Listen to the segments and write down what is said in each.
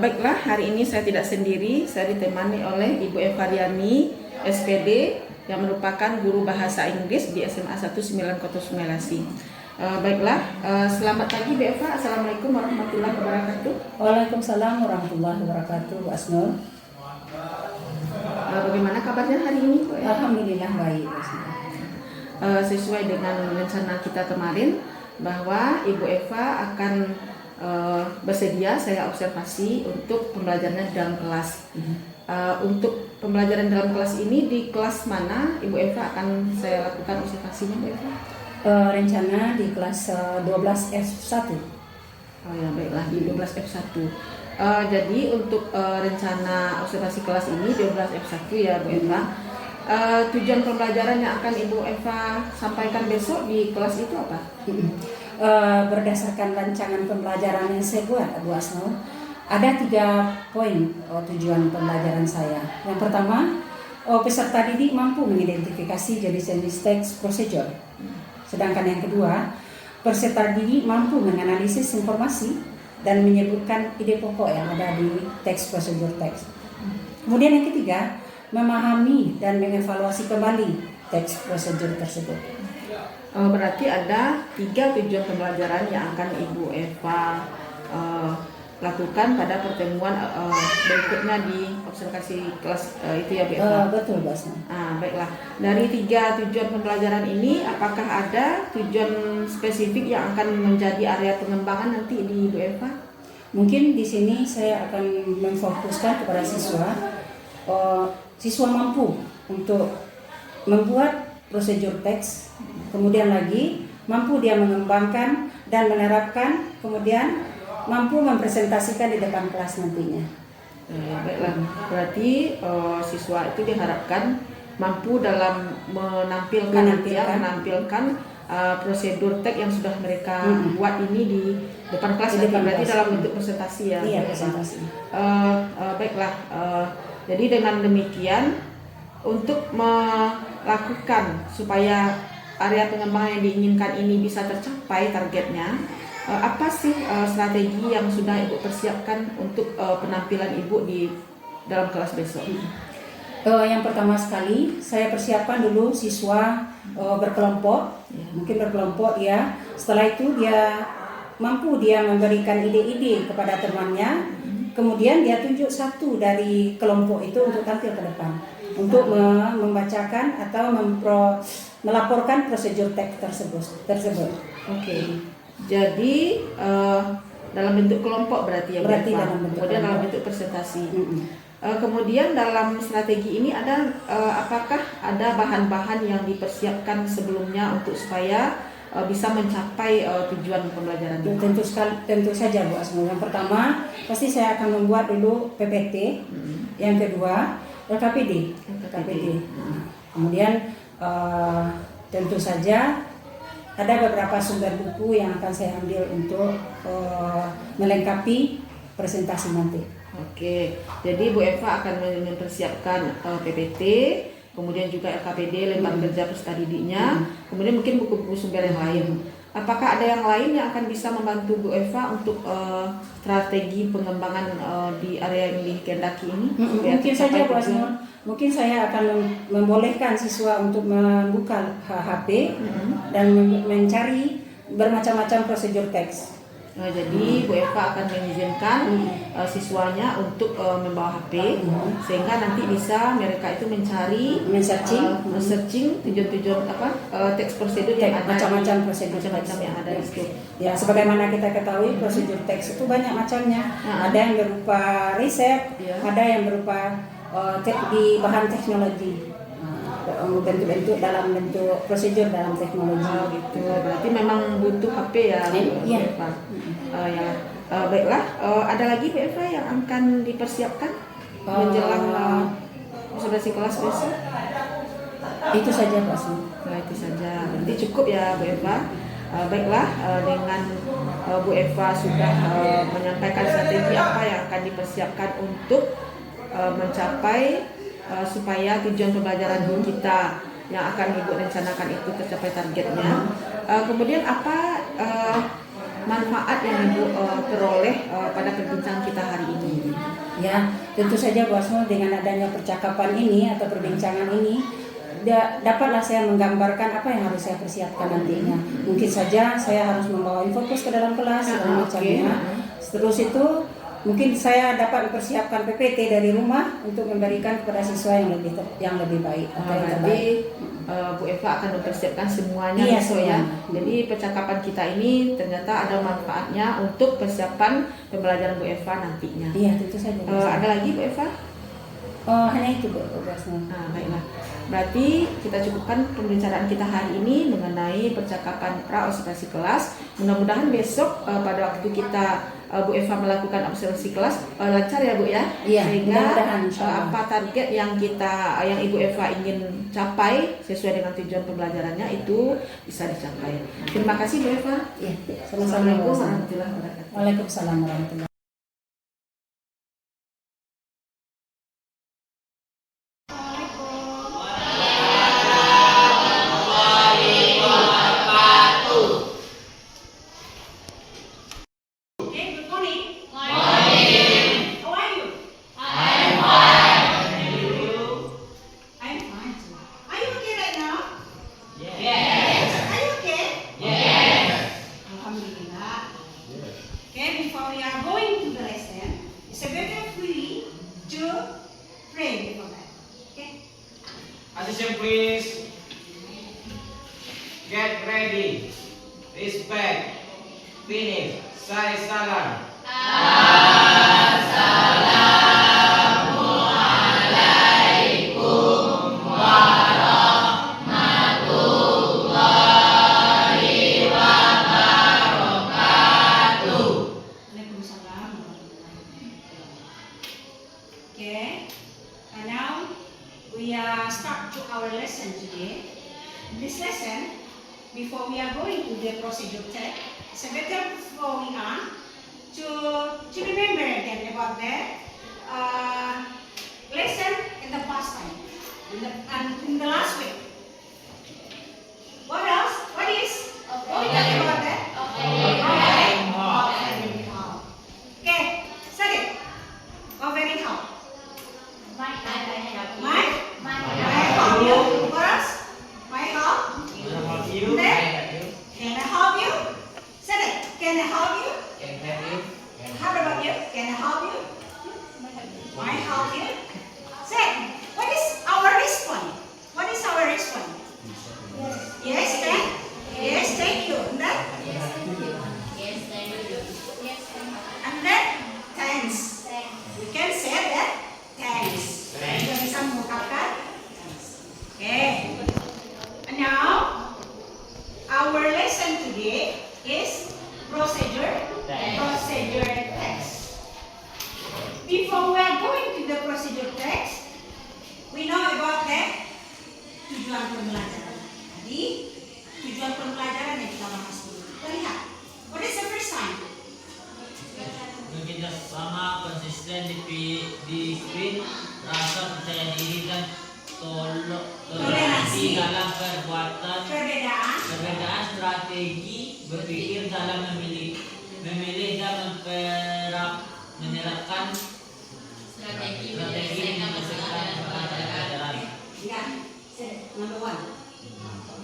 Baiklah, hari ini saya tidak sendiri, saya ditemani oleh Ibu Eva Riani, SPD, yang merupakan guru bahasa Inggris di SMA 1 Kota Sumelasi. Baiklah, selamat pagi Bu Eva, Assalamualaikum warahmatullahi wabarakatuh. Waalaikumsalam warahmatullahi wabarakatuh, Bu Asnur. Bagaimana kabarnya hari ini Bu Eva? Alhamdulillah baik, Bu Asnur. Sesuai dengan rencana kita kemarin, bahwa Ibu Eva akan bersedia saya observasi untuk pembelajarannya di dalam kelas. Untuk pembelajaran dalam kelas ini, di kelas mana Ibu Eva akan saya lakukan observasinya, Bu Eva? Rencana di kelas 12F1. Oh ya, baiklah, di 12F1. Jadi untuk rencana observasi kelas ini 12F1 ya, Bu Eva. Tujuan pembelajaran yang akan Ibu Eva sampaikan besok di kelas itu apa? Berdasarkan rancangan pembelajaran yang saya buat, Bu Asnur, ada 3 poin tujuan pembelajaran saya. Yang pertama, peserta didik mampu mengidentifikasi jenis-jenis teks prosedur. Sedangkan yang kedua, peserta didik mampu menganalisis informasi dan menyebutkan ide pokok yang ada di teks prosedur teks. Kemudian yang ketiga, memahami dan mengevaluasi kembali teks prosedur tersebut. Berarti ada 3 tujuan pembelajaran yang akan Ibu Eva lakukan pada pertemuan berikutnya di observasi kelas itu ya, Bu Eva? Betul, Bu Asnur. Baiklah, dari 3 tujuan pembelajaran ini, apakah ada tujuan spesifik yang akan menjadi area pengembangan nanti di Bu Eva? Mungkin di sini saya akan memfokuskan kepada siswa mampu untuk membuat prosedur teks, kemudian lagi mampu dia mengembangkan dan menerapkan, kemudian mampu mempresentasikan di depan kelas nantinya. Baiklah, berarti siswa itu diharapkan mampu dalam menampilkan prosedur teks yang sudah mereka buat ini di depan kelas, berarti kelas. Dalam bentuk presentasi ya. Iya, presentasi. Baiklah, jadi dengan demikian, untuk melakukan supaya area pengembangan yang diinginkan ini bisa tercapai targetnya, apa sih strategi yang sudah Ibu persiapkan untuk penampilan Ibu di dalam kelas besok? Yang pertama sekali, saya persiapkan dulu siswa berkelompok, mungkin berkelompok ya. Setelah itu dia mampu memberikan ide-ide kepada temannya, kemudian dia tunjuk satu dari kelompok itu untuk tampil ke depan, untuk membacakan atau melaporkan prosedur teks tersebut. Oke. Jadi dalam bentuk kelompok berarti ya, berarti dalam bentuk kemudian dalam bentuk presentasi. Kemudian dalam strategi ini apakah ada bahan-bahan yang dipersiapkan sebelumnya untuk supaya bisa mencapai tujuan pembelajaran ini? Tentu saja, Bu Asnur. Yang pertama pasti saya akan membuat dulu PPT. Yang kedua LKPD. Kemudian tentu saja ada beberapa sumber buku yang akan saya ambil untuk melengkapi presentasi nanti. Oke, jadi Bu Eva akan mempersiapkan PPT, kemudian juga LKPD, lembar kerja peserta didiknya, kemudian mungkin buku-buku sumber yang lain. Apakah ada yang lain yang akan bisa membantu Bu Eva untuk strategi pengembangan di area yang dikehendaki ini? Mungkin saja, Bu Asnur. Mungkin saya akan membolehkan siswa untuk membuka HP dan mencari bermacam-macam prosedur teks. Jadi Bu Eva akan mengizinkan siswanya untuk membawa HP, sehingga nanti bisa mereka itu men-searching tujuan-tujuan teks prosedur yang ada, macam-macam prosedur yang ada di situ. Ya, sebagaimana kita ketahui prosedur teks itu banyak macamnya. Ada yang berupa riset, ada yang berupa di bahan teknologi. bentuk-bentuk dalam bentuk prosedur dalam teknologi. Oh gitu. Berarti memang butuh HP ya, Bu Iya. Eva. Ya. Baiklah. Ada lagi Bu Eva yang akan dipersiapkan menjelang observasi kelas besok? Itu saja Pak Su. Nah, itu saja. Berarti cukup ya Bu Eva. Baiklah, dengan Bu Eva sudah menyampaikan strategi apa yang akan dipersiapkan untuk mencapai supaya tujuan pembelajaran kita yang akan Ibu rencanakan itu tercapai targetnya. Kemudian apa manfaat yang Ibu peroleh pada perbincangan kita hari ini? Ya, tentu saja Bu Asma, dengan adanya percakapan ini atau perbincangan ini dapatlah saya menggambarkan apa yang harus saya persiapkan nantinya. Mungkin saja saya harus membawa infocus ke dalam kelas dan macamnya. Terus itu mungkin saya dapat mempersiapkan PPT dari rumah untuk memberikan kepada siswa yang lebih baik atau yang terbaik. Bu Eva akan mempersiapkan semuanya Iya, besok ya. semuanya. Jadi percakapan kita ini ternyata ada manfaatnya untuk persiapan pembelajaran Bu Eva nantinya. Iya, tentu saja. Ada lagi Bu Eva? Hanya itu Bu Asma. Baiklah. Berarti kita cukupkan pembicaraan kita hari ini mengenai percakapan pra observasi kelas. Mudah-mudahan besok pada waktu kita Bu Eva melakukan observasi kelas lancar ya Bu ya. Iya, Sehingga mudah-mudahan, insyaallah. apa target yang Ibu Eva ingin capai sesuai dengan tujuan pembelajarannya itu bisa dicapai. Terima kasih Bu Eva. Iya, sama-sama. Assalamualaikum warahmatullahi wabarakatuh. Waalaikumsalam warahmatullahi. Attention please. Get ready. Respect. Finish. Say salam. Okay, and now we start to our lesson today. In this lesson, before we are going to the procedure text, it's better before we are to remember again about that lesson in the past time, in the last week. What else? What is? What we talk about that? Okay, study. Very how? My help you. What else? My help. Then, can I help you? Say it. Can I help you? How about you? Can I help you? I help you. Say, what is our response? What is our response? Yes, thank. Yes, thank you. And then? And then, thanks. We can say that thanks. Kita bisa mengucapkan okay. And now our lesson today is procedure text. Before we are going to the procedure text, we know about that tujuan pembelajaran. Jadi tujuan pembelajaran yang kita bahas dulu. Kita lihat. What is the first sign? Bekerja sama, konsisten, disiplin, rasa percaya diri dan toleransi dalam perbuatan, perbedaan strategi berpikir dalam memilih dan menerapkan strategi menyelesaikan pelajaran. Ya, number one.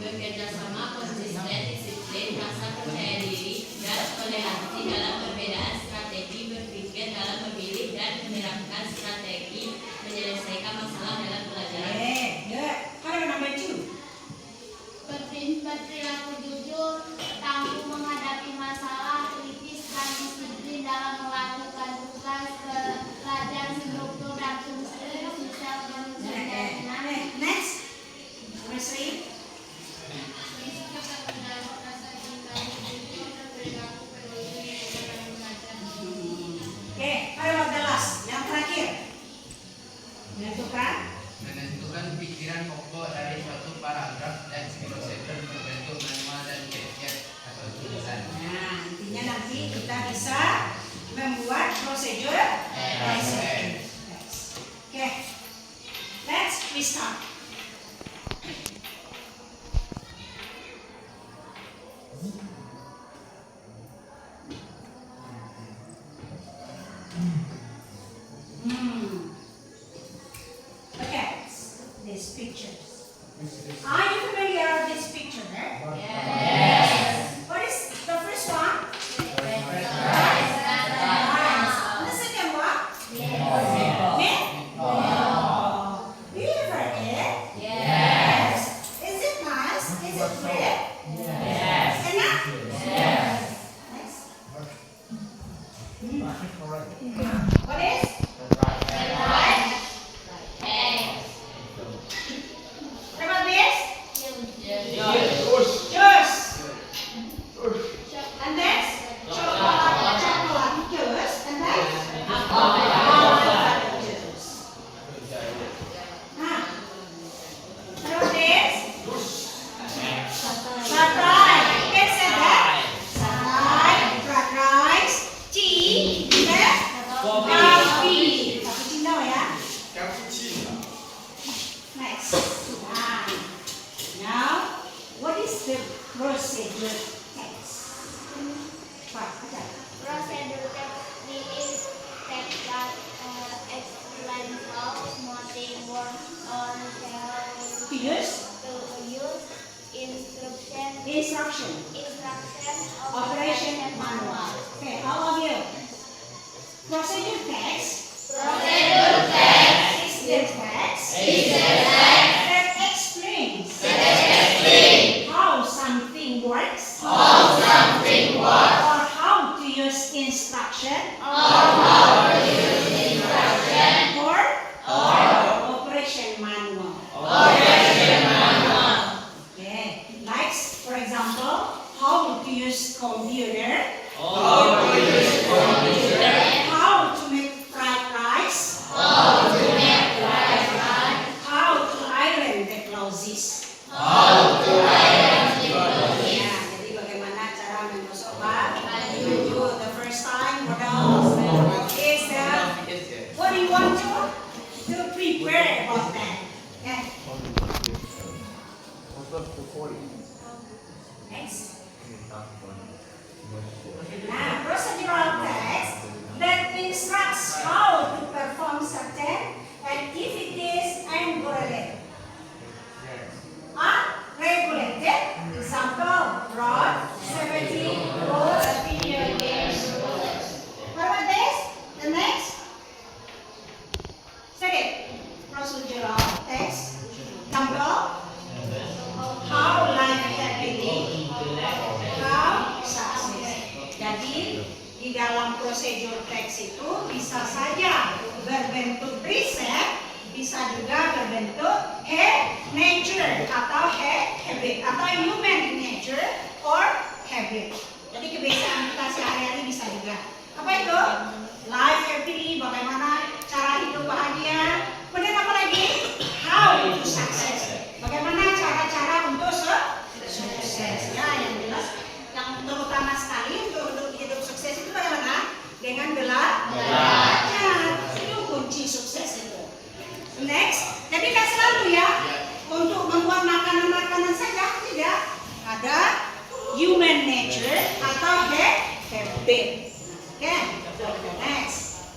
Bekerja sama, konsisten, disiplin, rasa percaya diri, dan toleransi dalam perbedaan strategi berpikir dalam memilih dan menerapkan strategi menyelesaikan masalah dalam pelajaran. Good. How about number two? Berperilaku jujur, tangguh menghadapi masalah, kritis dan disiplin dalam melakukan tugas pelajaran struktur dan fungsi sosial manusia. Next. read. Oke, ayo the last, yang terakhir. Menentukan. Menentukan pikiran pokok dari suatu paragraf dan prosedur berbentuk manual dan kiat-kiat atau tulisan. Nah, intinya nanti kita bisa membuat prosedur text. Oke, let's restart. Look at these pictures. Are you familiar with this picture? What is the first one? Rice. And the second one? Milk. Do you ever eat? Yes. Is it nice? Is it red? Yes. Enough? Yes. Next. What is? What about this? Juice. And next? Chocolate juice. And next? Avocado juice. Nah. What about this? Fried rice. You can say that. Fried rice, tea, and coffee. Cappuccino ya. Next. Now, what is the procedure text? Pak, baca. Procedure text is text that explains how something works or tells To use to use instruction. operation manual. Okay, all of you. Procedure text is the text that explains how something works or how to use instruction or operation manual. Okay, like for example, how to use computer, how to make fried rice, how to iron the clothes. Ya, jadi bagaimana cara menggosok baju the first time, what else? Is what do you want to prepare about that? Okay. Next. Nah, procedural text that instructs how to perform certain activities and correlate. Regulated. Example, rod, 17 rules, video games, rules. What about this? The next? Second, procedural text. Example, how life happily, how success. Jadi, di dalam prosedur teks itu bisa saja berbentuk riset, bisa juga berbentuk nature atau habit atau human nature or habit. Jadi kebiasaan kita sehari-hari bisa juga. Apa itu? Life happily, bagaimana cara hidup bahagia. Kemudian apa lagi? How to success. Bagaimana cara-cara untuk sukses. Ya, yang jelas, yang terutama sekali untuk hidup sukses itu bagaimana? Dengan belajar. Itu kunci sukses itu. Next, jadi tidak selalu ya untuk membuat makanan-makanan saja, tidak. Ada human nature atau habit. Oke, next.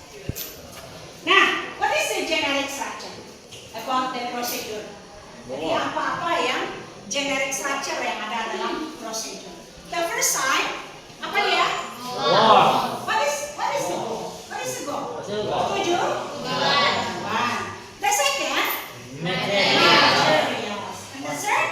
Nah, what is the generic structure about the procedure? Jadi apa-apa yang generic structure yang ada dalam procedure. The first sign, apa dia? What is the goal? What is the goal? Setuju? One. The second? Materials. And the third?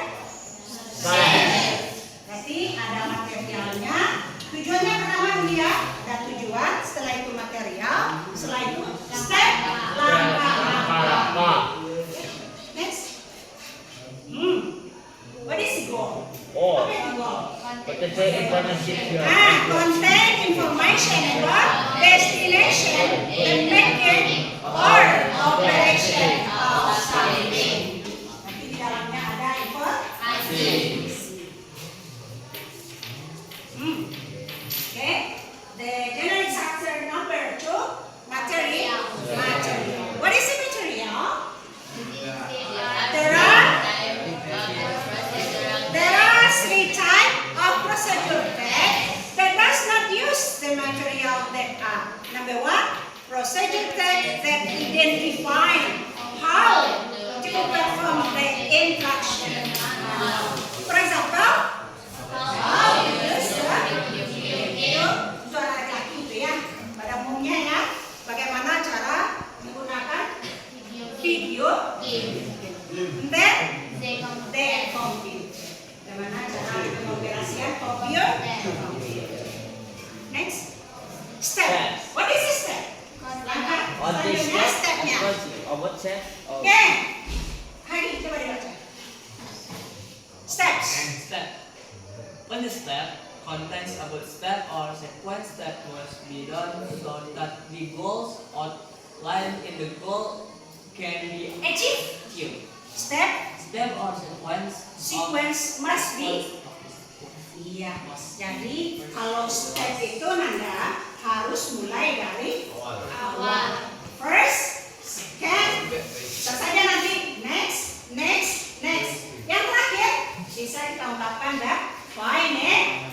Berarti ada materialnya. Tujuannya pertama dia ada tujuan, setelah itu material, setelah itu step langkah-langkah. Next. goal? Oh, Apa itu goal? potential information here. Contain information about destination, the method, or operation of something. Nanti di dalamnya ada informasi. Okay. The general structure number 2, material. Material. What is the material? There are 3 types of procedure text that does not use the material that are. Number 1, procedure text that identify how to perform the instruction. For example, how to use itu untuk laki-laki itu ya. Pada umumnya ya, bagaimana cara menggunakan video. Then they compute. Bagaimana cara mengoperasikan komputer? Next, step. What is the step? Langkah On this selanjutnya step, stepnya. what step? Oke, Hadi coba dibaca. Steps. Step. One step contains about step or sequence that must be done so that the goals outlined in the goal can be Achieve. achieved. Step. Step or sequence Sequence must be. Iya. Jadi kalau step itu Nanda harus mulai dari awal. First, second, saja nanti next. Yang terakhir bisa kita ungkapkan finally.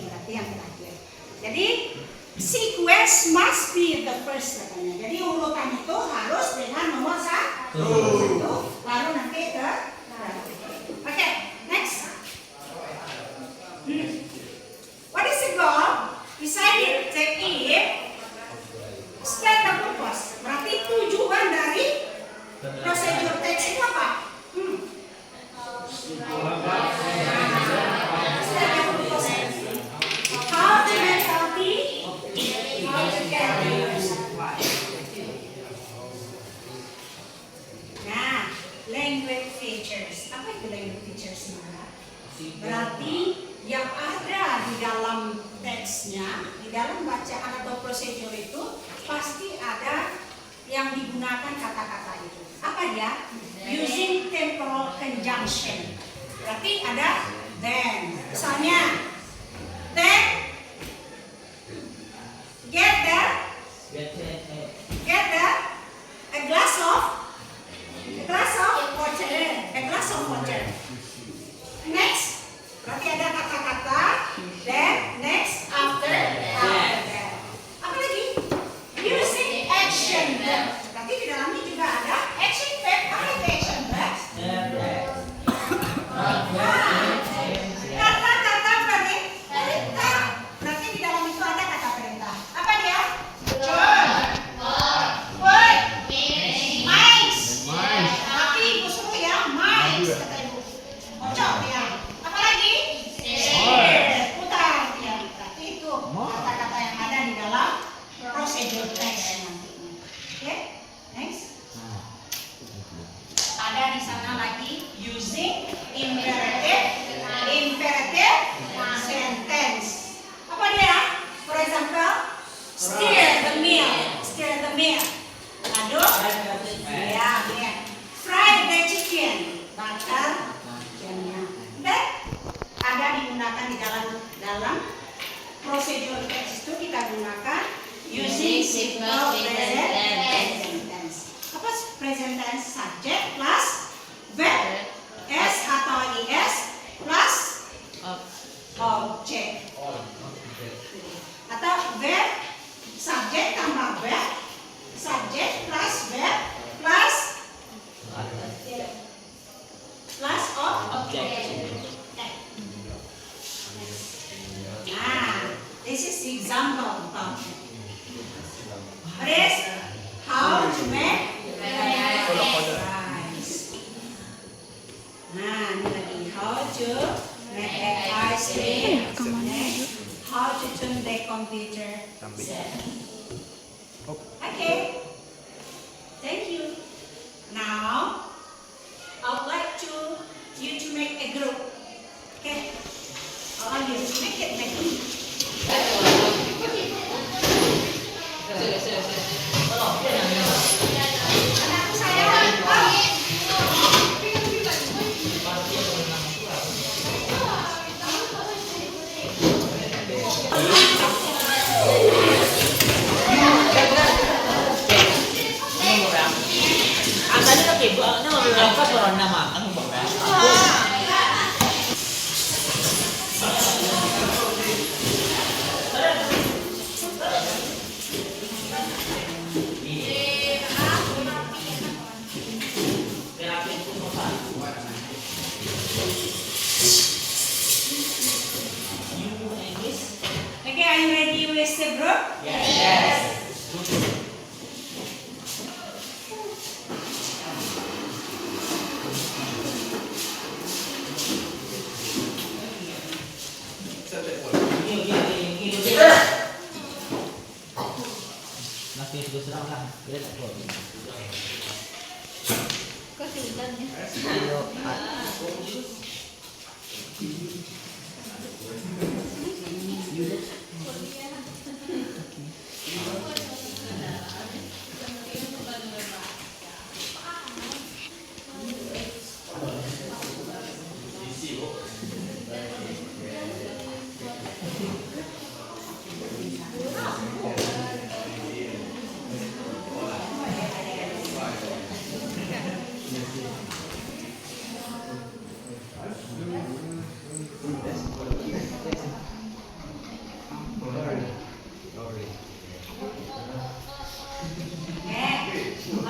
Berarti yang terakhir. Jadi sequence must be the first katanya. Jadi urutan itu harus dengan nomor 1, lalu nanti ke. Oke, next. What is the goal? Decided the if state the purpose. Berarti tujuan dari procedure text itu apa? State the purpose. How to make healthy? How to carry. Nah, language features. Apa itu language features? Berarti yang ada di dalam teksnya, di dalam bacaan atau prosedur itu pasti ada yang digunakan kata-kata itu. Apa dia? Using temporal conjunction. Berarti ada then. Misalnya, then get there a glass of water. Next, berarti ada kata-kata then, next, after that. Apa lagi? Using action verb. Berarti di dalamnya juga ada action verb. Apa itu action verb? Kata-kata perintah. Berarti di dalam itu ada kata perintah. Apa dia? Minds. Tapi ibu suruh ya, minds kata ibu. Cocok ya. Apa lagi? Putar ya. Berarti itu kata-kata yang ada di dalam prosedur teks nantinya. Oke, next. Ada di sana lagi using imperative sentence. Apa dia? For example, stir the meal. Aduk. Ya, fry the chicken. Bakar chickennya. Dan ada digunakan di dalam prosedur teks itu kita gunakan using simple present tense. Apa present tense? Subject plus verb, s atau is plus object. Atau verb, subject tambah verb, subject plus verb plus object. Okay. Nah, this is the example. What is how to make rice. Nah, ini lagi how to make ice cream. How to turn the computer set. Okay. Thank you. Now, I would like you to make a group. Okay, are you ready with the group?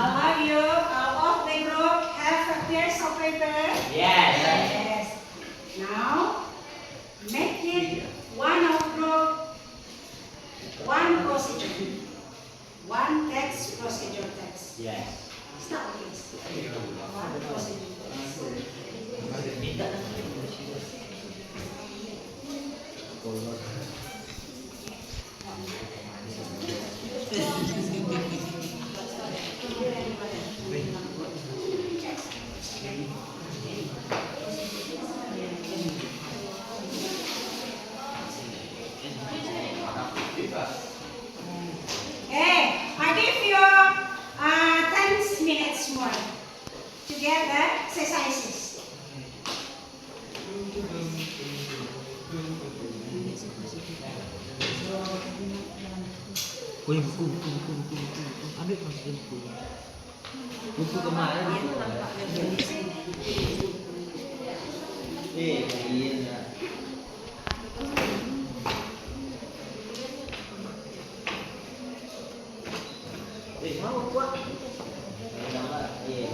All of you, all of the group have a piece of paper? Yes. Now, make it one of group, one procedure, one text procedure text. Start please. One procedure Okay, I give you 10 minutes more. Together, exercises. Ambil masukin buku. Buku kemarin itu. Iya. Mau kuat. Iya.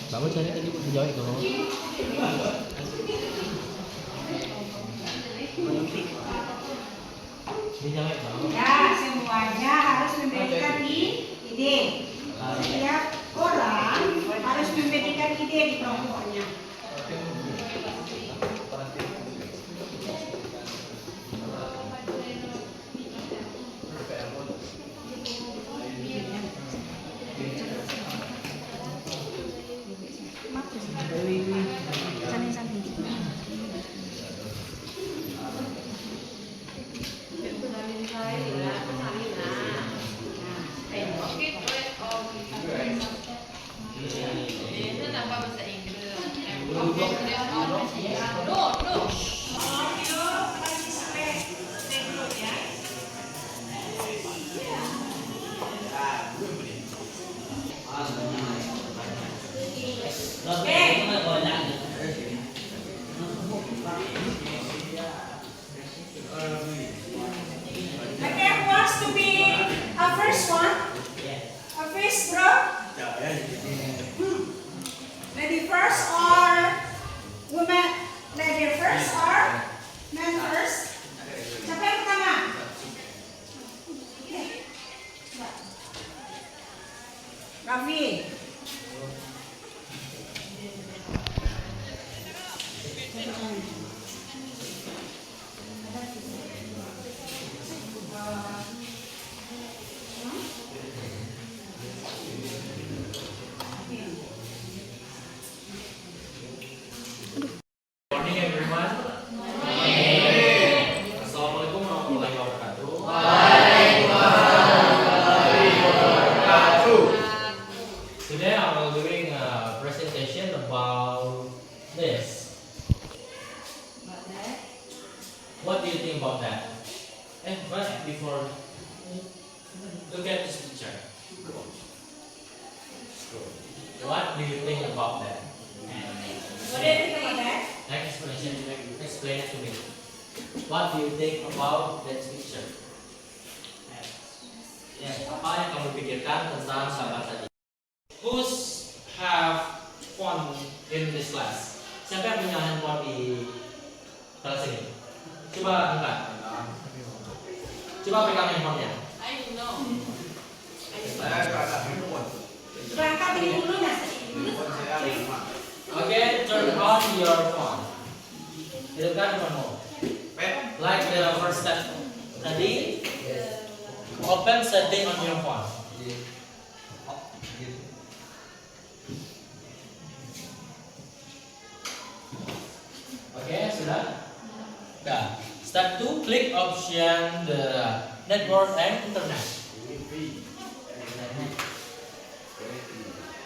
Kamu cari tadi jauh itu. Ya, semuanya harus memberikan ide. Setiap orang harus memberikan ide di kelompoknya. Okay, who wants to be a first one? A first group? Lady first or woman? Lady first or man first? Siapa yang pertama? Raffi. Morning everyone. Assalamualaikum warahmatullahi wabarakatuh. Today I will doing a presentation about this. What do you think about that? But before, look at this picture. What do you think about that? What do you think about that? Explain it to me. What do you think about that picture? Ya, apa yang kamu pikirkan tentang gambar tadi? Who's have phone in this class? Siapa yang punya handphone di kelas ini? Coba angkat. Coba pegang handphonenya. I don't know. Berangkat ini dulu mas. Okay, turn on your phone. Hidupkan handphonemu. Like the first step tadi. Open setting on your phone. Okay, sudah? Sudah. Step 2, click option the network and internet.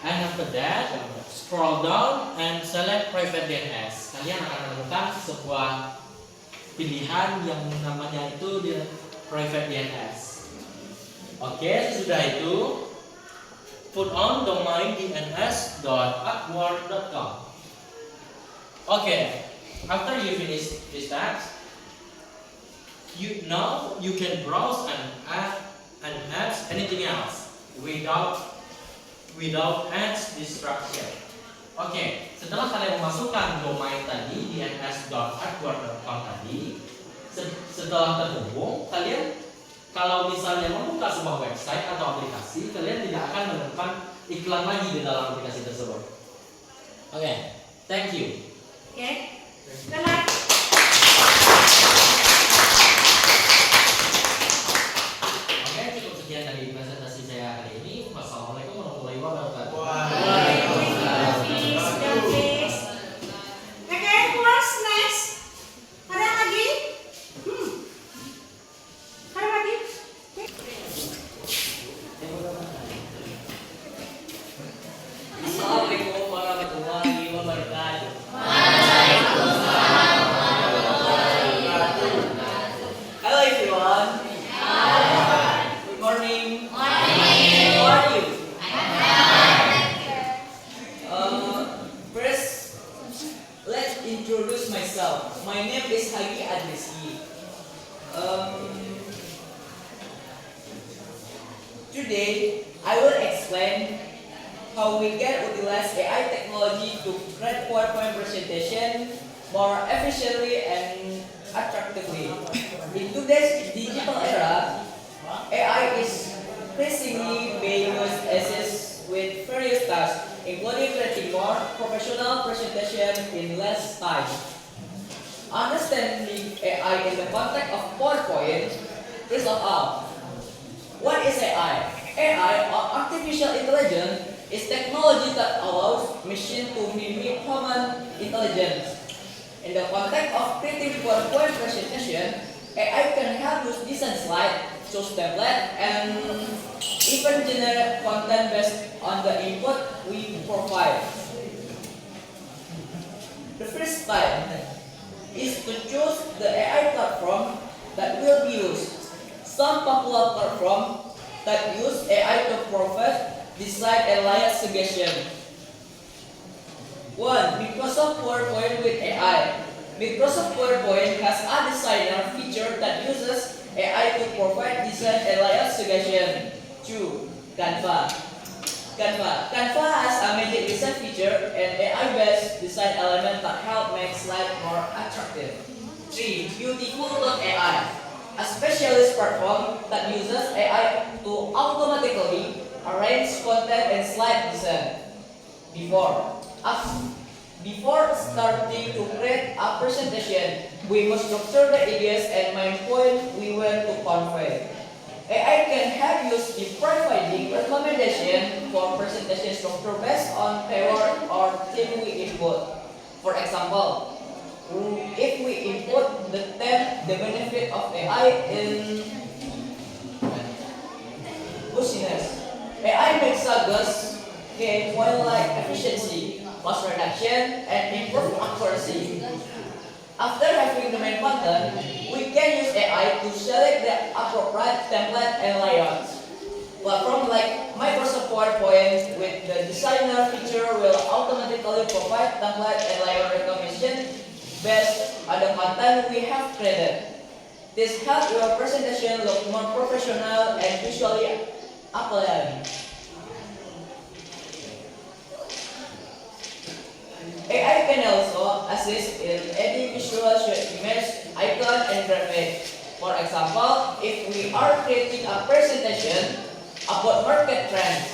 And after that, scroll down and select private DNS. Kalian akan menemukan sebuah pilihan yang namanya itu di private DNS. Oke, sesudah itu put on domain dns.upwork.com. Okay, after you finish this task, you can browse and add anything else without ads distraction. Oke, setelah kalian memasukkan domain tadi dns.upwork.com tadi, setelah terhubung, kalian kalau misalnya membuka sebuah website atau aplikasi, kalian tidak akan menemukan iklan lagi di dalam aplikasi tersebut. Oke, thank you. Oke. Selamat. Oke, cukup sekian dari presentasi saya hari ini. Wassalamualaikum warahmatullahi wabarakatuh. Oke, what's next? Ada lagi? Ada lagi? Assalamualaikum warahmatullahi wabarakatuh. Hello everyone. Good morning. How are you? First, let's introduce myself. My name is Hagi Adriski. Today, I will explain how we can utilize AI technology to create PowerPoint presentation more efficiently and attractively. In today's digital era, AI is increasingly being used assist with various tasks, including creating more professional presentation in less time. Understanding AI in the context of PowerPoint, first of all, what is AI? AI, or artificial intelligence, is technology that allows machine to mimic human intelligence. In the context of creating PowerPoint presentation, AI can help us design slides, choose template, and even generate content based on the input we provide. The first step is to choose the AI platform that will be used. Some popular platforms that use AI to provide design and layout suggestion. 1. Microsoft PowerPoint with AI. Microsoft PowerPoint has a designer feature that uses AI to provide design and layout suggestion. 2. Canva. Canva has a magic design feature and AI-based design element that help make slides more attractive. 3. Beautiful.ai. A specialist platform that uses AI to automatically arrange content and slide design. Before starting to create a presentation, we must structure the ideas and main point we want to convey. AI can help us in providing recommendation for presentation structure based on keyword or theme we input. For example, if we input the benefit of AI in busyness, AI makes us gain point like efficiency, cost reduction, and improve accuracy. After having the main button, we can use AI to select the appropriate template and layouts. Platform like Microsoft PowerPoint with the designer feature will automatically provide template and layout recommendation based on the content we have created. This helps your presentation look more professional and visually appealing. AI can also assist in adding visual image, icon, and graphic. For example, if we are creating a presentation about market trends,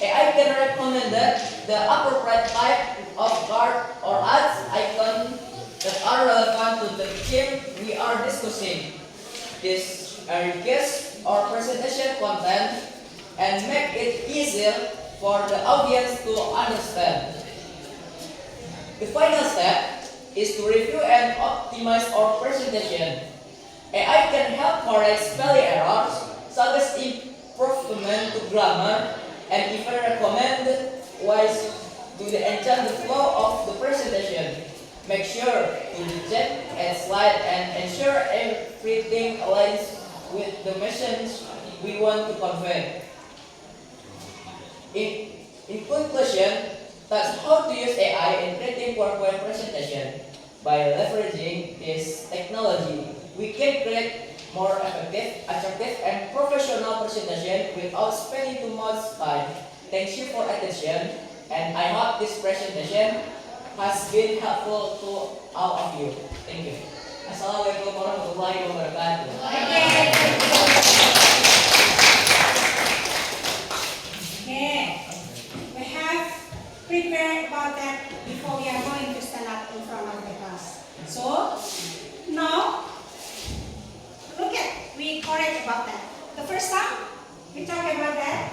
AI can recommend the appropriate type of card or ads icon that are relevant to the theme we are discussing. This enriches our presentation content and make it easier for the audience to understand. The final step is to review and optimize our presentation. AI can help correct spelling errors, suggest improvement to grammar, and even recommend ways to enhance the flow of the presentation. Make sure to reject and slide and ensure everything aligns with the message we want to convey. In conclusion, that's how to use AI in creating PowerPoint presentation. By leveraging this technology, we can create more effective, attractive, and professional presentation without spending too much time. Thank you for attention, and I hope this presentation has been helpful to all of you. Thank you. Assalamualaikum warahmatullahi wabarakatuh. Okay, we have prepared about that before we are going to stand up in front of the class. So, now, look at, we correct about that. The first time, we talk about that.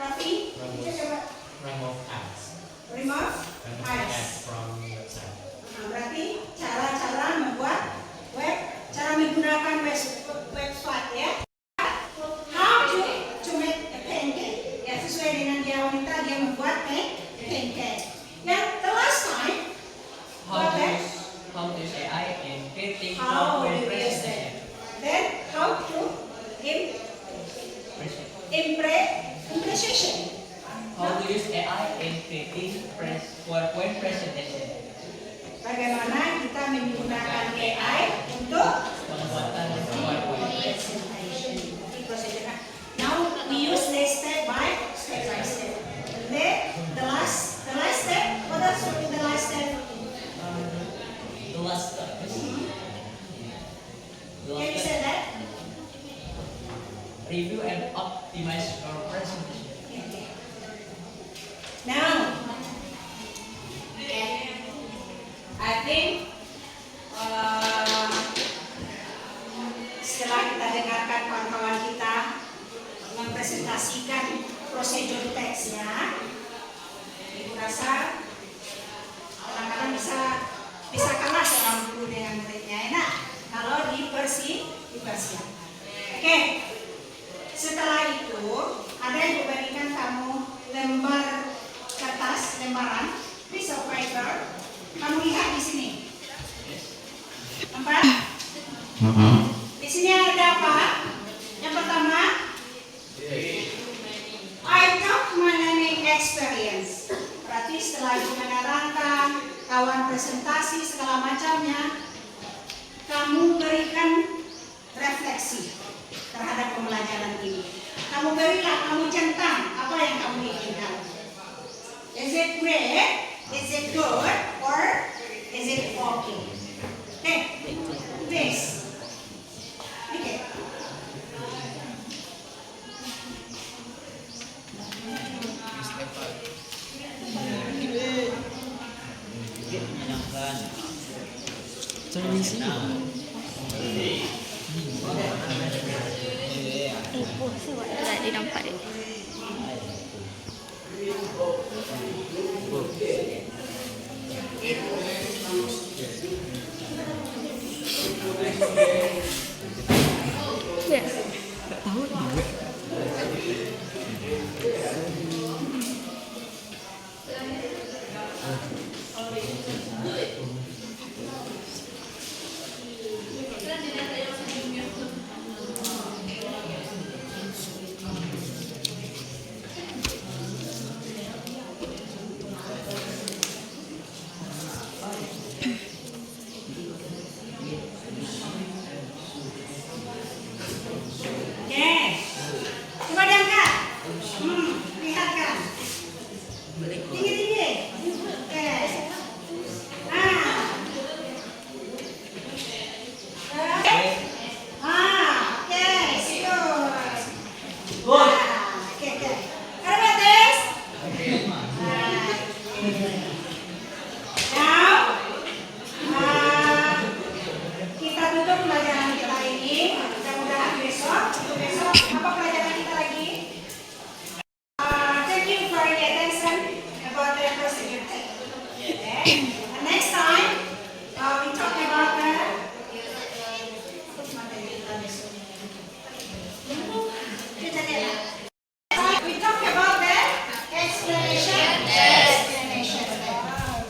Rafi, we talk about Remove ads. remove Remove ads. ads from website. Nah, berarti cara-cara membuat web, cara menggunakan website ya. How to make a pancake. Ya, sesuai dengan dia wanita, dia membuat pancake. Yang the last time, How to use AI in creating how PowerPoint you use presentation. it. Then how to impression. How to use AI in creating PowerPoint presentation. Bagaimana kita menggunakan AI untuk Pembuatan PowerPoint. presentation. Now we use this step by step. Then the last step. What else will be the last step? The last step. Can you say that? Review and optimize your presentation. Okay. Now, I think setelah kita dengarkan kawan-kawan kita mempresentasikan prosedur teksnya, ibu rasa kadang-kadang bisa kalah seorang guru dengan muridnya. Enak kalau dipersiapkan. Oke. Setelah itu ada yang diberikan kamu lembar kertas, lembaran piece of paper. Kamu lihat di sini. Nampak? Di sini ada apa? Yang pertama, I talk my learning experience. Berarti setelah ibu menerangkan, kawan presentasi segala macamnya, kamu berikan refleksi terhadap pembelajaran ini. Kamu berilah, kamu centang apa yang kamu inginkan. Is it great? Is it good? Or is it okay? Okay, please. Okay. Di nampak dia. Oke, coba diangkat. Lihatkan. Tinggi-tinggi. Oke. Oke, siap. Oke, oke. Ada batas? Now, kita tutup pelajaran kita ini. Mudah-mudahan besok apa pelajaran kita lagi? Thank you for your attention about the procedure. Okay. And next time, we talk about the we talk about the explanation.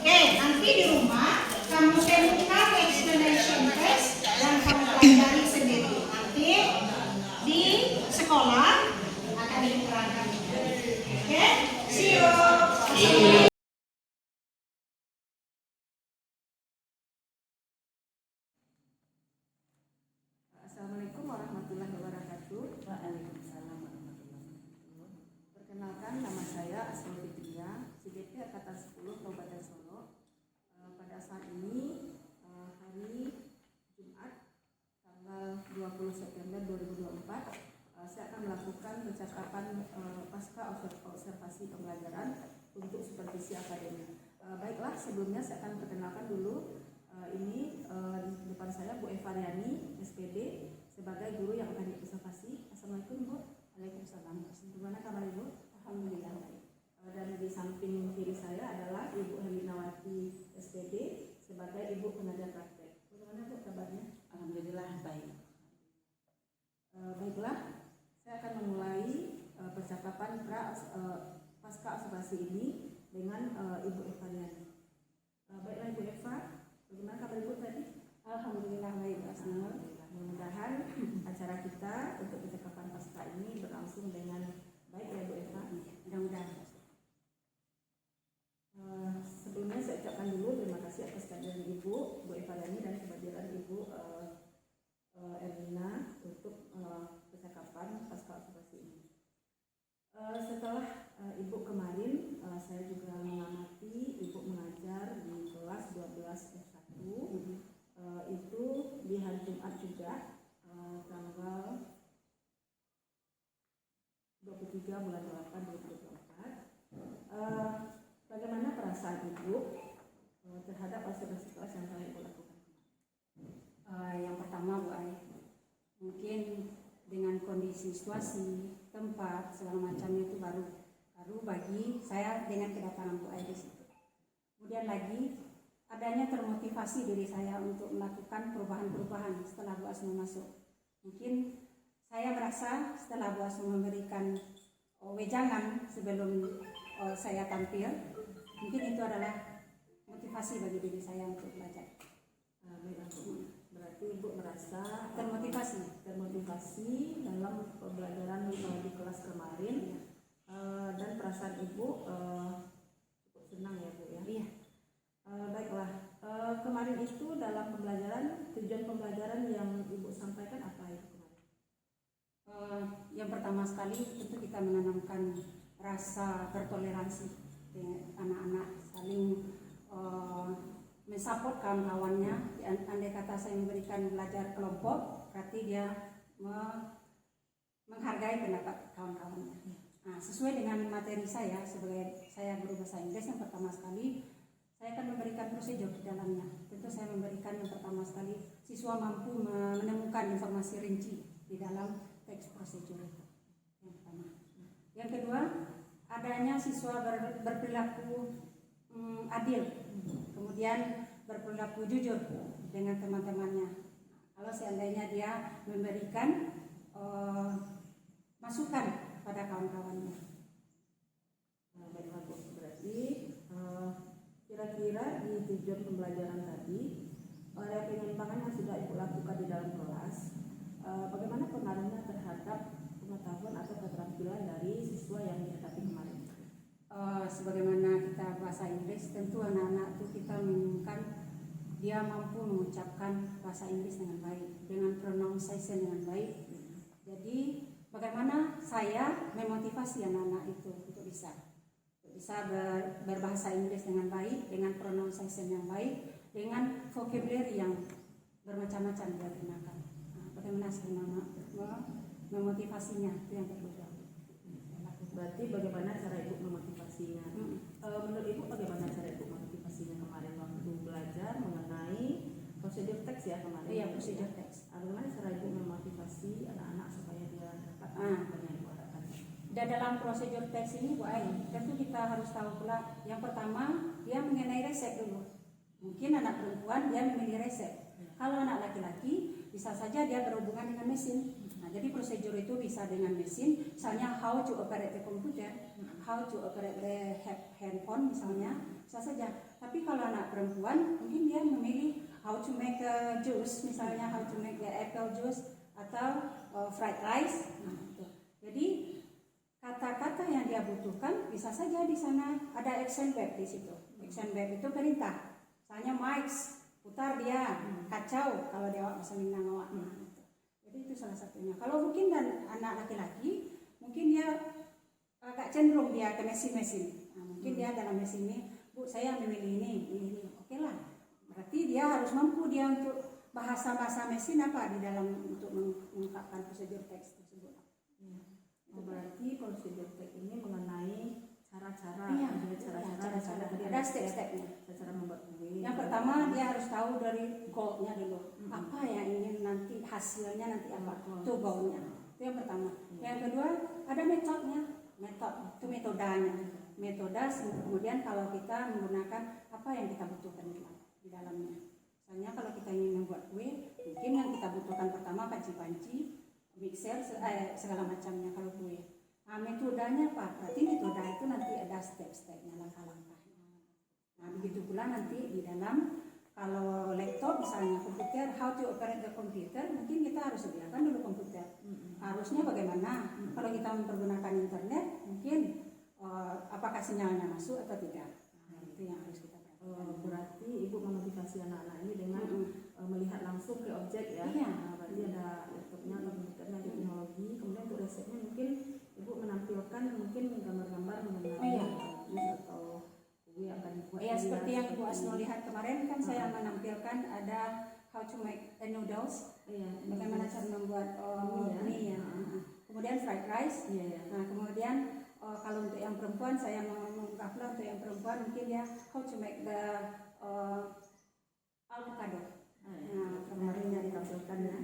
Okay, nanti di rumah kamu temukan explanation test dan kamu pelajari sendiri. Nanti di sekolah akan diterangkan. Oke, see you. Assalamualaikum warahmatullahi wabarakatuh. Waalaikumsalam warahmatullahi wabarakatuh. Perkenalkan, nama saya Asma Fitria, CGP Angkatan 10 Kabupaten Solo. Pada saat ini hari Jumat tanggal 20 September 2024, saya akan melakukan percakapan pasca observasi pembelajaran untuk supervisi akademik. Baiklah, sebelumnya saya akan perkenalkan dulu. Ini di depan saya Bu Eva Riani, SPD, sebagai guru yang akan diobservasi. Assalamualaikum Bu. Waalaikumsalam. Bagaimana kabar Ibu? Alhamdulillah baik. Dan di samping kiri saya adalah Ibu Helinawati, SPD, sebagai Ibu pengajar praktek. Bagaimana Bu kabarnya? Alhamdulillah baik. Baiklah, saya akan memulai percakapan pasca observasi ini dengan Ibu Eva Riani. Baiklah Ibu Eva, bagaimana kabar Ibu tadi? Alhamdulillah baik, Asma. Mudah-mudahan acara kita untuk percakapan pasca ini berlangsung dengan baik ya Bu Eva. Mudah-mudahan. Sebelumnya saya ucapkan dulu terima kasih atas kehadiran Ibu, Bu Eva Riani, dan kehadiran Ibu Erlina untuk percakapan pasca observasi ini. Setelah Ibu kemarin, saya juga mengamati Ibu mengajar di kelas 12 F1. Itu di hari Jumat juga, tanggal 23 bulan 8 2024. Bagaimana perasaan Ibu terhadap observasi kelas yang telah Ibu lakukan? Yang pertama Bu Ai, mungkin dengan kondisi situasi, tempat, segala macamnya itu baru bagi saya dengan kedatangan Bu Ai di situ. Kemudian lagi adanya termotivasi diri saya untuk melakukan perubahan-perubahan setelah Bu Asma masuk. Mungkin saya merasa setelah Bu Asma memberikan wejangan sebelum saya tampil, mungkin itu adalah motivasi bagi diri saya untuk belajar. Berarti Ibu merasa Termotivasi dalam pembelajaran di kelas kemarin, dan perasaan Ibu cukup senang ya Bu ya? Iya. Baiklah, kemarin itu dalam pembelajaran, tujuan pembelajaran yang Ibu sampaikan apa itu kemarin? Yang pertama sekali tentu kita menanamkan rasa bertoleransi dengan anak-anak, saling mensupport kawan-kawannya. Andai kata saya memberikan belajar kelompok, berarti dia menghargai pendapat kawan-kawannya. Nah, sesuai dengan materi saya sebagai saya guru bahasa Inggris, yang pertama sekali saya akan memberikan prosedur di dalamnya. Tentu saya memberikan yang pertama sekali siswa mampu menemukan informasi rinci di dalam teks prosedur itu. Yang pertama. Yang kedua, adanya siswa berperilaku adil, kemudian berperilaku jujur dengan teman-temannya. Kalau seandainya dia memberikan masukan pada kawan-kawannya. Baiklah Bu, berarti kira di tujuan pembelajaran tadi, area penyimpangan yang sudah Ibu lakukan di dalam kelas, bagaimana pengaruhnya terhadap pengetahuan atau keterampilan dari siswa yang dihadapi kemarin? Sebagaimana kita bahasa Inggris, tentu anak-anak itu kita menginginkan dia mampu mengucapkan bahasa Inggris dengan baik, dengan pronunciation dengan baik. Jadi bagaimana saya memotivasi anak-anak itu untuk bisa berbahasa Inggris dengan baik, dengan pronunciation yang baik, dengan vocabulary yang bermacam-macam dia gunakan. Bagaimana saya memotivasinya, itu yang perlu saya lakukan. Berarti bagaimana cara Ibu memotivasinya? Menurut Ibu bagaimana cara Ibu memotivasinya kemarin waktu belajar mengenai prosedur teks ya kemarin? Iya, prosedur teks. Bagaimana cara Ibu memotivasi anak-anak supaya dia dapat apa yang Ibu harapkan? Dan dalam prosedur teks ini Bu Ai, tentu kita harus tahu pula yang pertama dia mengenai resep dulu. Mungkin anak perempuan dia memilih resep. Kalau anak laki-laki bisa saja dia berhubungan dengan mesin. Nah, jadi prosedur itu bisa dengan mesin, misalnya how to operate the computer, how to operate the handphone misalnya, bisa saja. Tapi kalau anak perempuan mungkin dia memilih how to make a juice, misalnya how to make the apple juice atau fried rice. Nah, itu. Jadi kata-kata yang dia butuhkan bisa saja di sana ada action verb di situ. Action verb itu perintah. Misalnya mix, putar dia, kacau kalau dia bahasa Minang awak. Jadi itu salah satunya. Kalau mungkin dan anak laki-laki, mungkin dia agak cenderung dia ke mesin-mesin. Nah, mungkin dia dalam mesin ini, Bu saya memilih ini. Oke lah. Berarti dia harus mampu dia untuk bahasa-bahasa mesin apa di dalam untuk mengungkapkan prosedur teks tersebut. Berarti prosedur teks ini mengenai cara-cara, cara-cara, ada step-stepnya. Cara membuat kue. Yang pertama dia harus tahu dari goalnya dulu, apa yang ingin nanti hasilnya nanti apa, itu goalnya. Itu yang pertama. Yang kedua ada metodenya, itu metodanya. Metode kemudian kalau kita menggunakan apa yang kita butuhkan di dalamnya. Misalnya kalau kita ingin membuat kue, mungkin yang kita butuhkan pertama panci-panci, mixer, segala macamnya kalau kue. Nah, metodenya apa? Berarti metode itu nanti ada step-stepnya, langkah-langkahnya. Nah, begitu pula nanti di dalam kalau laptop misalnya komputer, how to operate the computer, mungkin kita harus sediakan dulu komputer. Harusnya bagaimana? Kalau kita mempergunakan internet, mungkin apakah sinyalnya masuk atau tidak? Nah, itu yang harus kita perhatikan. Berarti Ibu memotivasi anak-anak ini dengan melihat langsung ke objek ya. Iya. Berarti ada laptopnya atau komputernya, ada teknologi. Kemudian untuk resepnya mungkin Ibu menampilkan mungkin gambar-gambar mengenai atau kue akan dibuat. Ya seperti yang Ibu Asno lihat kemarin kan saya menampilkan ada how to make the noodles. Bagaimana cara membuat mie ya. Kemudian fried rice. Nah, kemudian kalau untuk yang perempuan saya mengungkapkan untuk yang perempuan mungkin dia how to make the avocado. Nah, kemarin yang ditampilkan ya.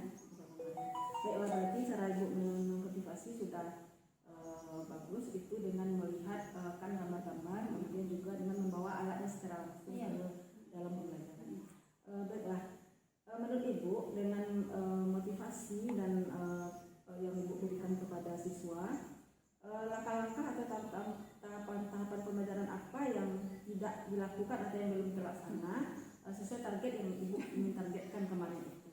Baik, berarti cara Ibu memotivasi sudah bagus itu dengan melihat kan gambar-gambar, kemudian juga dengan membawa alatnya secara langsung dalam pembelajaran. Baiklah, menurut Ibu dengan motivasi dan yang Ibu berikan kepada siswa, langkah-langkah atau tahapan pembelajaran apa yang tidak dilakukan atau yang belum terlaksana sesuai target yang Ibu ingin targetkan kemarin itu?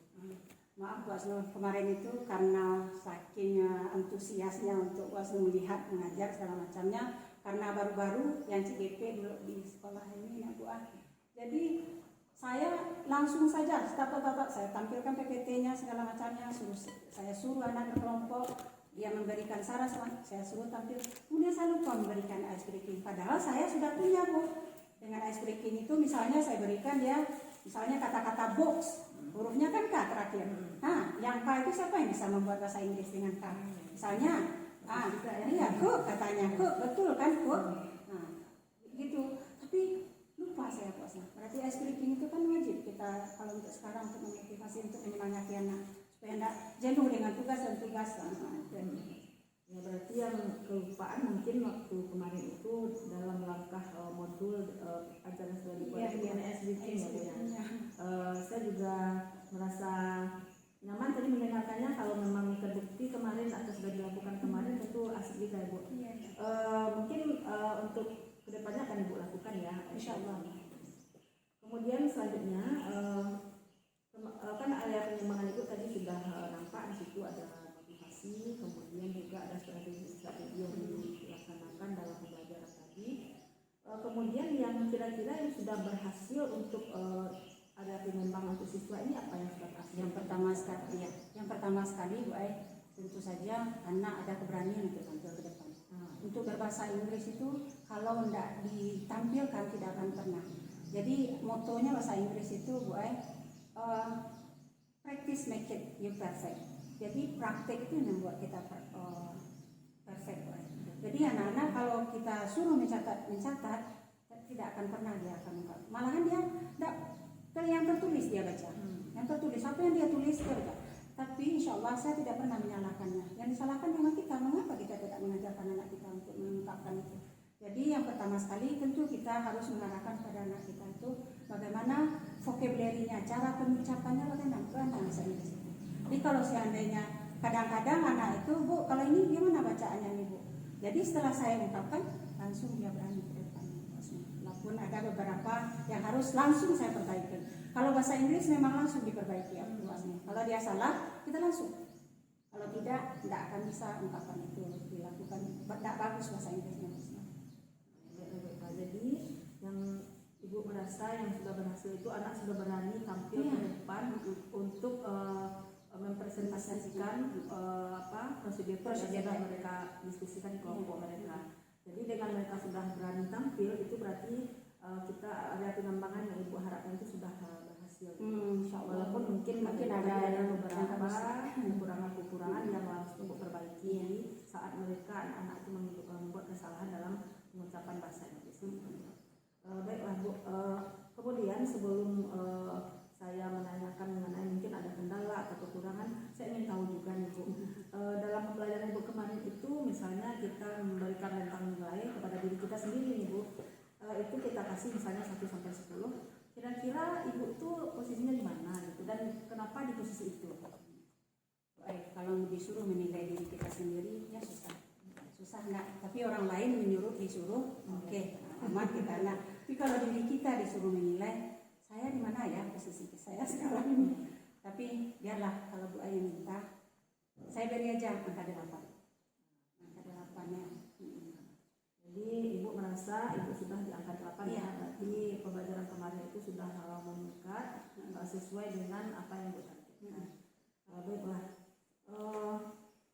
Maaf Bu Asno, kemarin itu karena saking antusiasnya untuk Bu Asno melihat, mengajar segala macamnya, karena baru-baru yang CGP dulu di sekolah ini ya Bu. Jadi saya langsung saja tata-tata saya tampilkan PPT-nya segala macamnya, saya suruh anak kelompok, dia memberikan saran, saya suruh tampil. Kemudian saya lupa memberikan ice breaking, padahal saya sudah punya Bu. Dengan ice breaking itu misalnya saya berikan dia misalnya kata-kata box, hurufnya kan K terakhir. Nah, yang K itu siapa yang bisa membuat bahasa Inggris dengan K? Misalnya, iya cook katanya, cook betul kan cook. Nah, gitu. Tapi lupa saya puasnya. Berarti ice breaking itu kan wajib kita kalau untuk sekarang untuk memotivasi untuk menyemangati anak supaya tidak jenuh dengan tugas dan tugas. Ya berarti yang kelupaan mungkin waktu kemarin itu dalam langkah modul ajaran sudah dibuat mengenai SDGs ya. Saya juga merasa nyaman tadi mendengarkannya, kalau memang terbukti kemarin atau sudah dilakukan kemarin tentu asik juga Ibu. Mungkin untuk kedepannya akan Ibu lakukan ya. Insya Allah. Kemudian selanjutnya kan area pengembangan Ibu tadi sudah nampak di situ ada motivasi, kemudian juga ada strategi yang dilaksanakan dalam pembelajaran tadi. Kemudian yang kira-kira yang sudah berhasil untuk area pengembangan untuk siswa ini apa yang sudah berhasil? Yang pertama sekali Bu Ai, tentu saja anak ada keberanian untuk tampil ke depan. Untuk berbahasa Inggris itu kalau tidak ditampilkan tidak akan pernah. Jadi motonya bahasa Inggris itu Bu Ai, practice make it you perfect. Jadi praktek itu yang membuat kita perfect Bu Ai. Jadi anak-anak kalau kita suruh mencatat tidak akan pernah dia akan ungkap. Malahan dia yang tertulis dia baca. Yang tertulis apa yang dia tulis dia baca. Tapi insya Allah saya tidak pernah menyalahkannya. Yang disalahkan memang kita. Mengapa kita tidak mengajarkan anak kita untuk mengungkapkan itu? Jadi yang pertama sekali tentu kita harus mengarahkan pada anak kita itu bagaimana vocabulary-nya, cara pengucapannya bagaimana bahasa Inggris itu. Jadi kalau seandainya kadang-kadang anak itu, Bu, kalau ini gimana bacaannya nih Bu? Jadi setelah saya ungkapkan langsung dia berani ke depan. Walaupun ada beberapa yang harus langsung saya perbaiki. Kalau bahasa Inggris memang langsung diperbaiki ya, kalau dia salah kita langsung. Kalau tidak akan bisa ungkapan itu dilakukan. Tidak bagus bahasa Inggrisnya. Jadi yang Ibu merasa yang sudah berhasil itu anak sudah berani tampil ke depan untuk mempresentasikan prosedur yang mereka diskusikan di kelompok mereka. Jadi dengan mereka sudah berani tampil itu berarti kita area pengembangan yang Ibu harapkan itu sudah berhasil. Walaupun mungkin ada beberapa kekurangan yang harus Ibu perbaiki saat mereka anak-anak itu membuat kesalahan dalam pengucapan bahasa Inggris. Baiklah Bu, kemudian sebelum saya menanyakan mengenai mungkin ada kendala atau kekurangan, saya ingin tahu juga nih Bu, dalam pembelajaran Ibu kemarin itu misalnya kita memberikan rentang nilai kepada diri kita sendiri nih Bu, itu kita kasih misalnya 1 sampai 10, kira-kira Ibu tuh posisinya di mana gitu dan kenapa di posisi itu? Baik, kalau disuruh menilai diri kita sendiri ya susah enggak, tapi orang lain disuruh oke, aman kita lah. Tapi kalau diri kita disuruh menilai, saya di mana ya posisi saya sekarang ini. Tapi biarlah kalau Bu Ai minta, saya beri aja angka 8. Angka 8-nya. Jadi Ibu merasa Ibu sudah di angka 8 ya, berarti pembelajaran kemarin itu sudah meningkat sesuai dengan apa yang Ibu targetkan. Baiklah.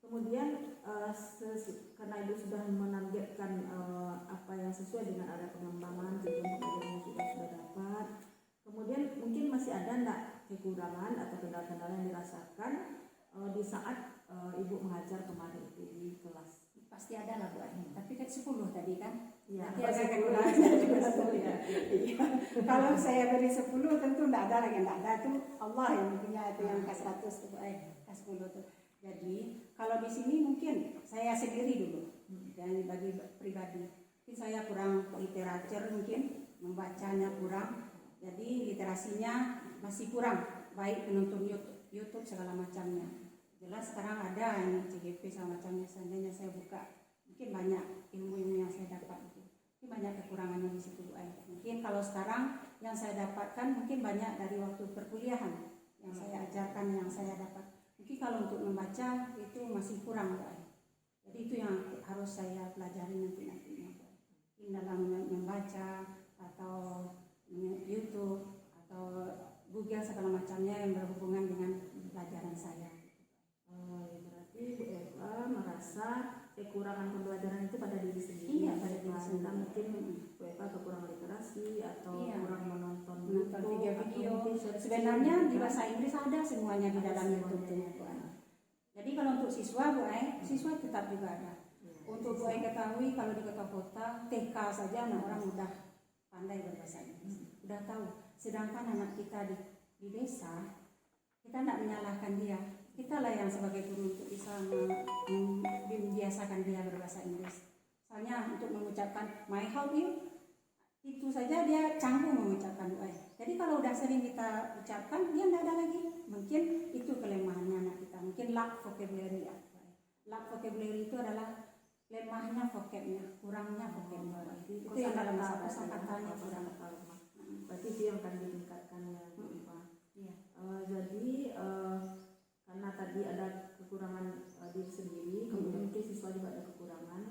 Kemudian karena Ibu sudah menargetkan apa yang sesuai dengan area pengembangan, tujuan pembelajaran yang sudah dapat. Kemudian mungkin masih ada enggak kekurangan atau kendala-kendala yang dirasakan di saat Ibu mengajar kemarin itu di kelas? Pasti ada lah Bu Ai. Tapi kan 10 tadi kan? Iya. Nanti ada kekurangan saya juga 10 ya. Kalau saya beri 10 tentu tidak ada lagi, tidak ada tuh Allah yang punya itu yang ke 100 tuh Bu Ai, ke 10 tuh. Jadi kalau di sini mungkin saya sendiri dulu dan bagi pribadi, mungkin saya kurang literatur, mungkin membacanya kurang, jadi literasinya masih kurang, baik penonton YouTube segala macamnya. Jelas sekarang ada yang CGP segala macamnya, seandainya saya buka, mungkin banyak ilmu-ilmu yang saya dapat itu. Mungkin banyak kekurangannya di situ Bu Ai. Mungkin kalau sekarang yang saya dapatkan mungkin banyak dari waktu perkuliahan yang saya ajarkan, yang saya dapat. Mungkin kalau untuk membaca itu masih kurang Bu Ai. Jadi itu yang harus saya pelajari nantinya Bu Ai. Dalam membaca atau YouTube atau Google segala macamnya yang berhubungan dengan pelajaran saya. Berarti Bu Eva merasa kekurangan pembelajaran itu pada diri sendiri. Iya, pada diri sendiri. Mungkin Bu Eva kekurangan literasi atau kurang menonton video-video. Sebenarnya di bahasa Inggris ada semuanya di dalam YouTube Bu Ai. Jadi kalau untuk siswa Bu Ai, siswa tetap juga ada. Untuk Bu Ai ketahui kalau di kota-kota TK saja anak orang udah pandai berbahasa Inggris, udah tahu. Sedangkan anak kita di desa, kita tidak menyalahkan dia. Kita lah yang sebagai guru untuk bisa membiasakan dia berbahasa Inggris. Misalnya untuk mengucapkan my help you, itu saja dia canggung mengucapkan Bu Ai. Jadi kalau udah sering kita ucapkan, dia tidak ada lagi. Mungkin itu kelemahannya anak kita. Mungkin lack vocabulary ya. Lack vocabulary itu adalah lemahnya vocabnya, kurangnya vocabnya. Itu yang dalam bahasa katanya kurang. Berarti dia yang akan ditingkatkannya Bu Eva. Iya. Jadi karena tadi ada kekurangan diri sendiri, kemudian mungkin siswa juga ada kekurangan.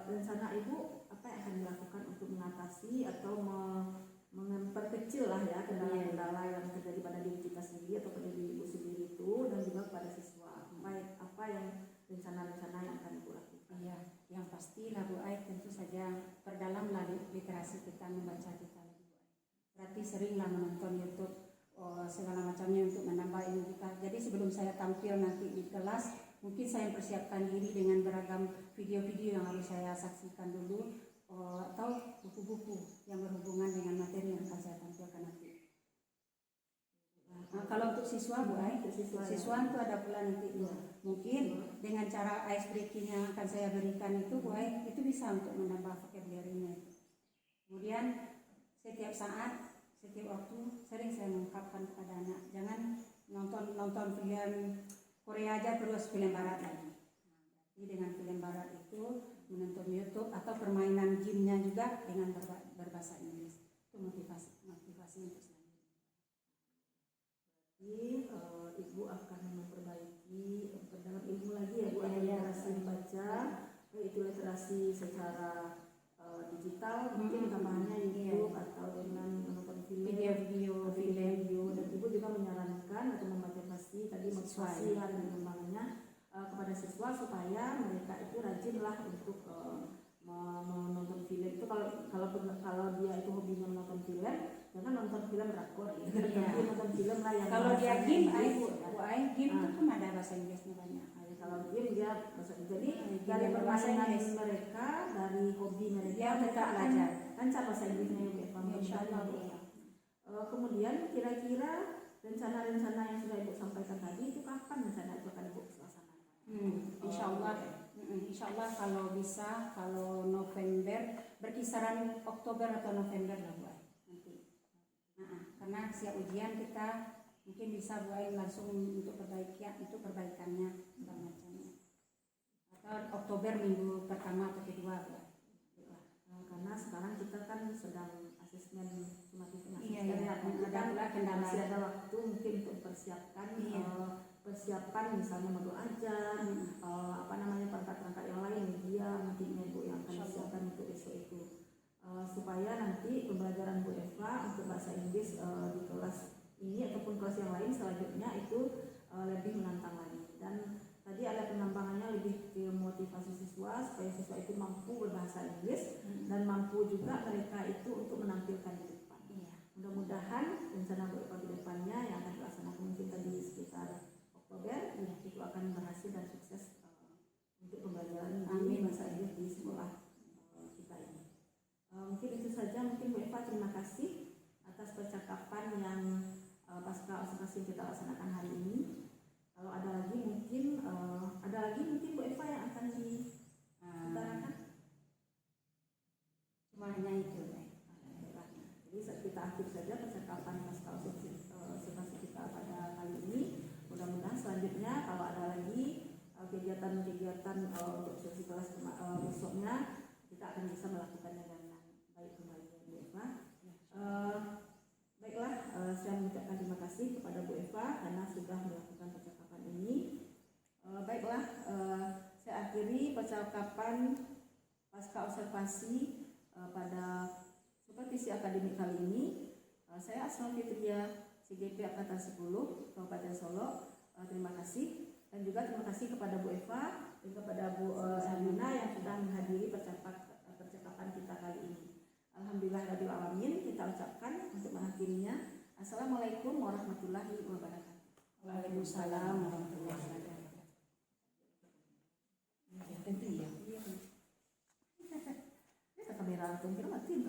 Rencana Ibu apa yang akan dilakukan untuk mengatasi atau memperkecil lah ya kendala-kendala yang terjadi pada diri kita sendiri atau pada diri Ibu sendiri itu, dan juga pada siswa. Baik, apa yang rencana-rencana yang akan Ibu lakukan? Iya, yang pasti lah Bu Ai, tentu saja perdalamlah literasi kita, membaca kita lagi Bu Ai. Berarti seringlah menonton YouTube segala macamnya untuk menambah ilmu kita. Jadi sebelum saya tampil nanti di kelas, mungkin saya persiapkan diri dengan beragam video-video yang harus saya saksikan dulu, atau buku-buku yang berhubungan dengan materi yang akan saya tampilkan nanti. Nah, kalau untuk siswa Bu Ai, siswa itu ada pula nanti mungkin dengan cara ice breaking yang akan saya berikan itu Bu Ai, itu bisa untuk menambah vocabulary-nya. Kemudian setiap saat, setiap waktu sering saya mengungkapkan kepada anak, jangan nonton film Korea aja terus film barat lagi. Jadi dengan film barat itu menonton YouTube atau permainan gamenya juga dengan berbahasa Inggris, itu motivasi untuk selanjutnya. Jadi Ibu akan memperbaiki dalam ilmu lagi ya Bu, literasi membaca, itu literasi secara digital, mungkin tambahannya YouTube atau dengan menonton video, dan Ibu juga menyarankan atau memotivasi tadi motivasi dan pengembangannya kepada siswa supaya mereka itu rajinlah untuk menonton film. Itu kalau dia itu hobinya menonton film, jangan nonton film drakor ya. Tapi nonton film lah yang kalau dia game game itu kan ada bahasa Inggrisnya banyak. Kalau game dia bahasa Inggris. Jadi dari permainan mereka, dari hobi mereka, dia tetap akan belajar lancar bahasa Inggrisnya ya Bu. Insyaallah. Kemudian kira-kira rencana-rencana yang sudah Ibu sampaikan tadi itu kapan rencana itu akan Ibu laksanakan? Insyaallah kalau bisa, kalau November, berkisaran Oktober atau November lah Bu Ai nanti. Karena siap ujian kita mungkin bisa Bu Ai langsung untuk perbaikannya segala macamnya. Atau Oktober minggu pertama atau kedua Bu Ai. Karena sekarang kita kan sedang asesmen sumatif ada pula kendala, masih ada waktu mungkin untuk persiapkan persiapan misalnya modul ajar, perangkat-perangkat yang lain media mungkin Ibu yang akan disiapkan untuk besok itu, supaya nanti pembelajaran Bu Eva untuk bahasa Inggris di kelas ini ataupun kelas yang lain selanjutnya itu lebih menantang lagi. Dan tadi ada penambangannya lebih ke motivasi siswa supaya siswa itu mampu berbahasa Inggris dan mampu juga mereka itu untuk menampilkan di depan. Mudah-mudahan rencana Bu Eva di depannya yang akan dilaksanakan mungkin tadi sekitar Oktober itu akan berhasil dan sukses untuk pembelajaran bahasa Inggris di sekolah kita ini. Mungkin itu saja. Mungkin Bu Eva terima kasih atas percakapan yang pasca observasi yang kita laksanakan hari ini. Kalau ada lagi mungkin Bu Eva yang akan diutarakan. Cuma hanya itu. Jadi kita akhir saja percakapan pasca observasi kita pada kali ini. Mudah-mudahan selanjutnya kalau ada lagi kegiatan-kegiatan untuk sesi kelas besoknya kita akan bisa melakukannya dengan baik kembali Bu Eva. Baiklah, saya mengucapkan terima kasih kepada Bu Eva karena sudah melakukan percakapan ini. Baiklah, saya akhiri percakapan pasca observasi pada supervisi akademik kali ini. Saya Asma Fitria, CGP Angkatan 10 Kabupaten Solo. Terima kasih, dan juga terima kasih kepada Bu Eva dan kepada Bu Sabina yang sudah menghadiri percakapan kita kali ini. Alhamdulillahirabbil alamin, kita ucapkan untuk mengakhirinya. Assalamualaikum warahmatullahi wabarakatuh. Waalaikumsalam warahmatullahi wabarakatuh. Tentu ya. Kamera tuh kira mati.